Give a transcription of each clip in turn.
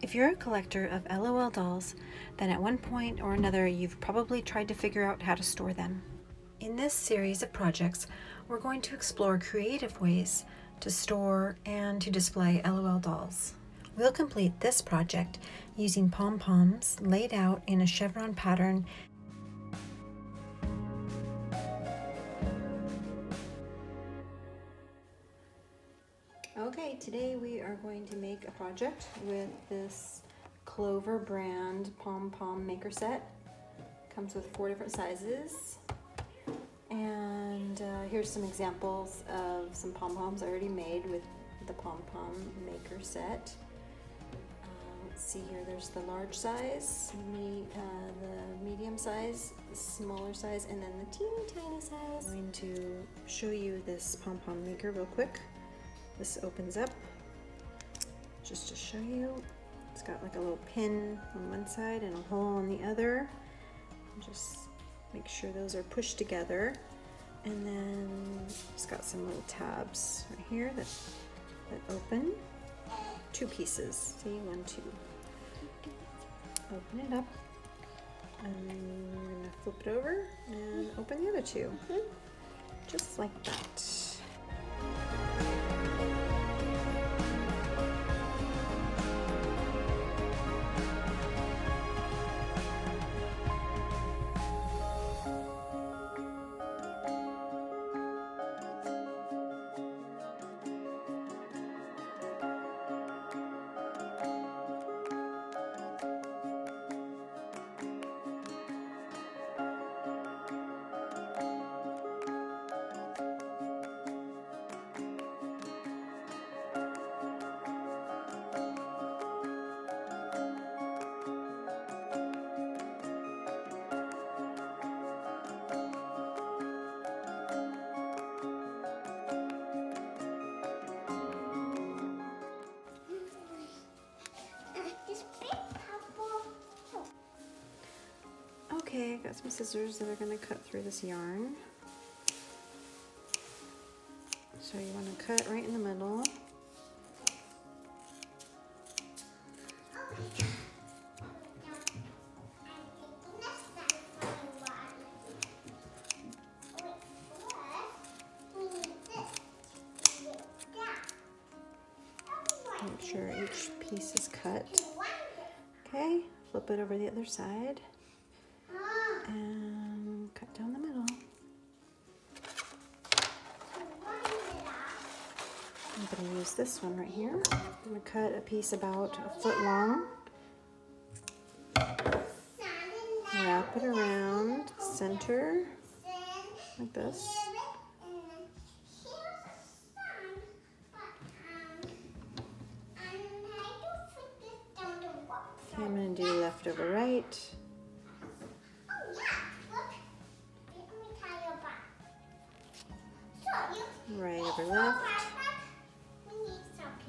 If you're a collector of LOL dolls, then at one point or another you've probably tried to figure out how to store them. In this series of projects, we're going to explore creative ways to store and to display LOL dolls. We'll complete this project using pom-poms laid out in a chevron pattern. Okay, today we are going to make a project with this Clover brand pom-pom maker set. Comes with 4 different sizes. And here's some examples of some pom-poms I already made with the pom-pom maker set. Let's see here, there's the large size, the medium size, the smaller size, and then the teeny tiny size. I'm going to show you this pom-pom maker real quick. This opens up, just to show you. It's got like a little pin on one side and a hole on the other. Just make sure those are pushed together. And then it's got some little tabs right here that open. 2 pieces, see, 1, 2. Open it up, and we're gonna flip it over and open the other 2. Just like that. Okay, I got some scissors that are going to cut through this yarn. So you want to cut right in the middle. Make sure each piece is cut. Okay, flip it over the other side. And cut down the middle. I'm going to use this one right here. I'm going to cut a piece about 1 foot long. Wrap it around, center, like this. Okay, I'm going to do left over right. Right over left,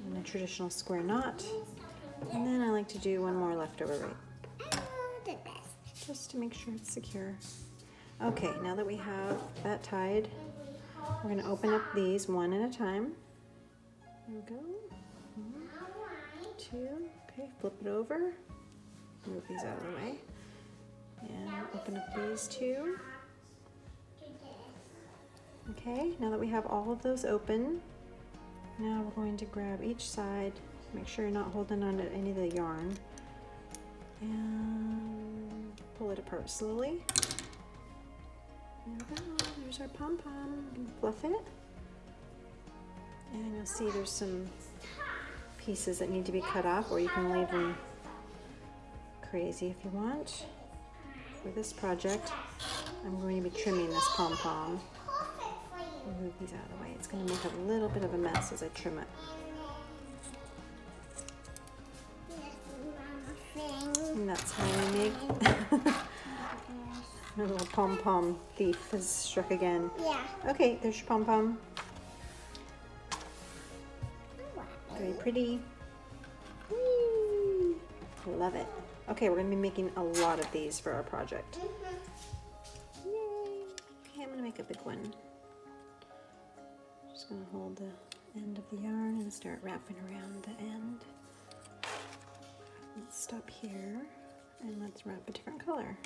and a traditional square knot, and then I like to do 1 more left over right, just to make sure it's secure. Okay, now that we have that tied, we're going to open up these one at a time. There we go. 1, 2, okay, flip it over, move these out of the way, and open up these 2. Okay, now that we have all of those open, now we're going to grab each side, make sure you're not holding on to any of the yarn, and pull it apart slowly. There we go, there's our pom-pom. Fluff it, and you'll see there's some pieces that need to be cut off, or you can leave them crazy if you want. For this project, I'm going to be trimming this pom-pom. Move these out of the way. It's going to make a little bit of a mess as I trim it. And that's how we make a little pom-pom thief has struck again. Yeah. Okay, there's your pom-pom. Very pretty. Whee! Love it. Okay, we're going to be making a lot of these for our project. Yay! Okay, I'm going to make a big one. Just going to hold the end of the yarn and start wrapping around the end. let's stop here and let's wrap a different color.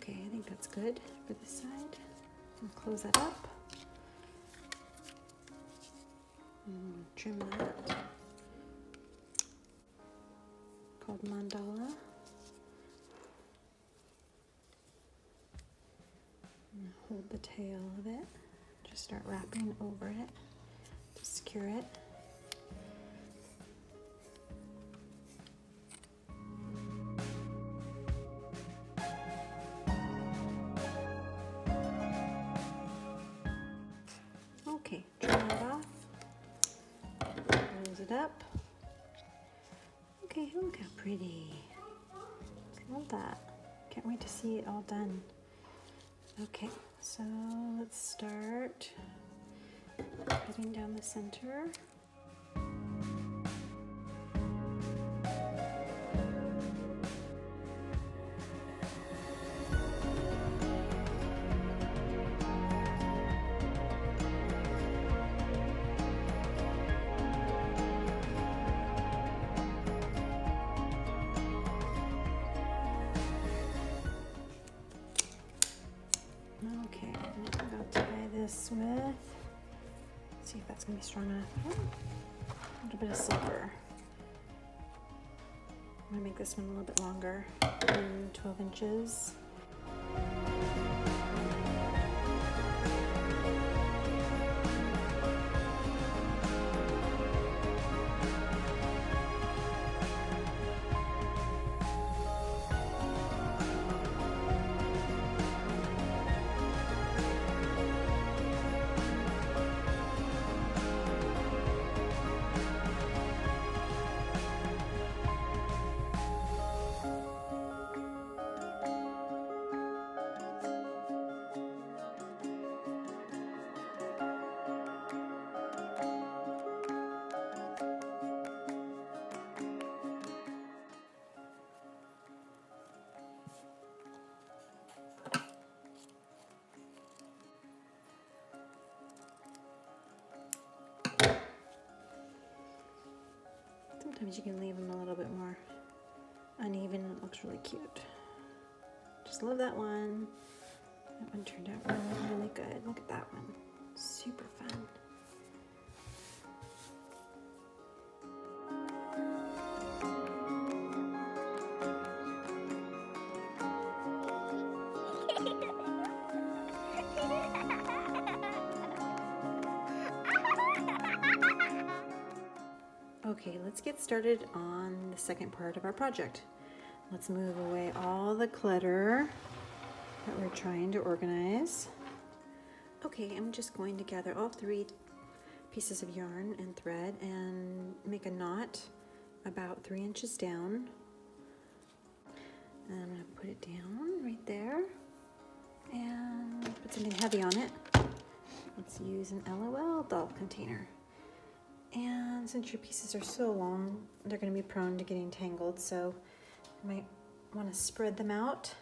Okay, I think that's good for this side. I'll close that up. Trim that. Called mandala. And hold the tail of it. Just start wrapping over it to secure it. Okay, trim it off, close it up. Okay, look how pretty. Love that. Can't wait to see it all done. Okay, so let's start cutting down the center. Okay, I'm going to tie this with, see if that's going to be strong enough. A little bit of silver. I'm going to make this one a little bit longer, 12 inches. Sometimes you can leave them a little bit more uneven and it looks really cute. Just love that one. That one turned out really, really good. Look at that one. Super fun. Okay, let's get started on the second part of our project. Let's move away all the clutter that we're trying to organize. Okay, I'm just going to gather all 3 pieces of yarn and thread and make a knot about 3 inches down. And I'm going to put it down right there and put something heavy on it. Let's use an LOL doll container. And since your pieces are so long, they're going to be prone to getting tangled, so you might want to spread them out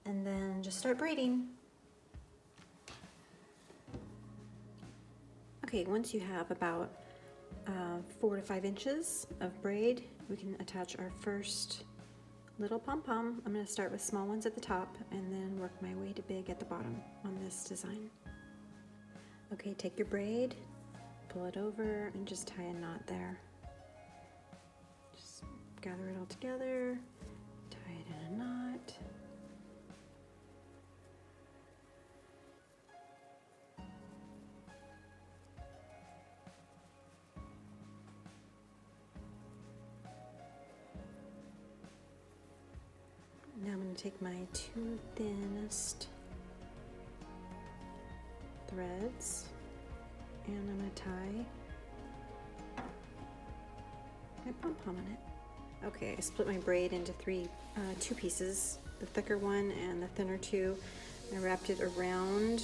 and then just start braiding. Okay, once you have about 4 to 5 inches of braid, we can attach our first little pom-pom. I'm going to start with small ones at the top and then work my way to big at the bottom on this design. Okay, take your braid, pull it over and just tie a knot there. Just gather it all together, tie it in a knot. Now I'm going to take my two thinnest threads and I'm going to tie my pom-pom in it. Okay, I split my braid into two pieces, the thicker one and the thinner two. I wrapped it around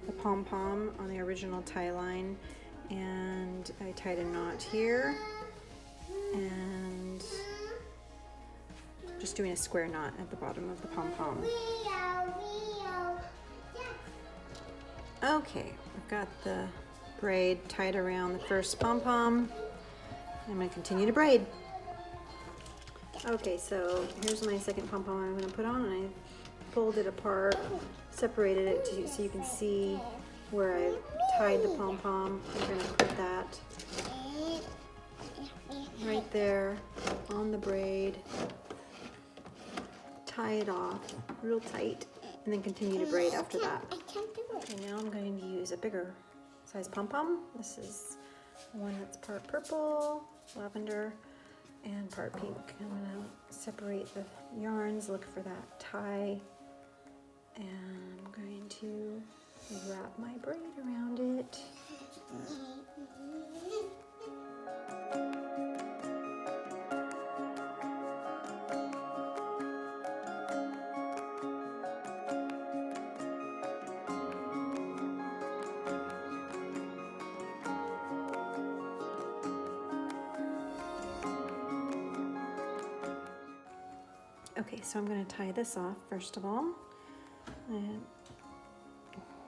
the pom-pom on the original tie line and I tied a knot here and just doing a square knot at the bottom of the pom-pom. Okay, I've got the braid tied around the first pom-pom. I'm going to continue to braid. Okay, so here's my second pom-pom I'm going to put on, and I pulled it apart, separated it so you can see where I tied the pom-pom. I'm going to put that right there on the braid. Tie it off real tight and then continue to braid after that. Okay, now I'm going to use a bigger size pom-pom. This is one that's part purple, lavender, and part pink. I'm going to separate the yarns, look for that tie, and I'm going to wrap my braid around it. Okay, so I'm going to tie this off first of all. And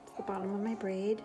it's the bottom of my braid.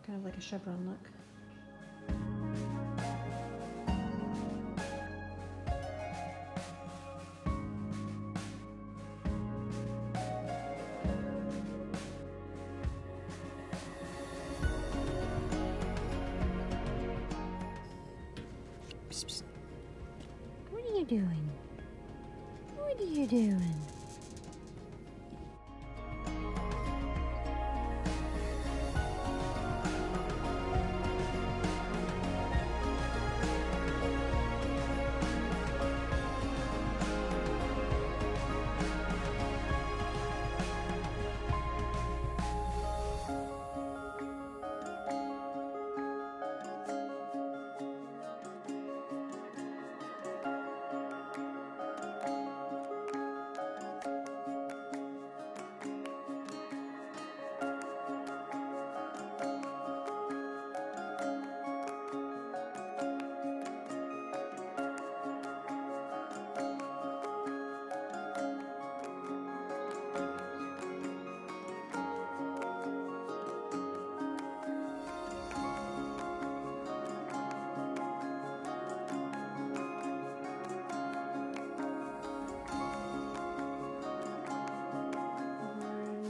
Kind of like a chevron look. Psst, psst. What are you doing? What are you doing?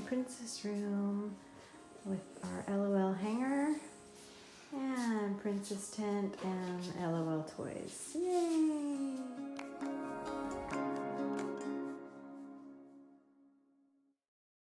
Princess room with our LOL hanger and princess tent and LOL toys. Yay!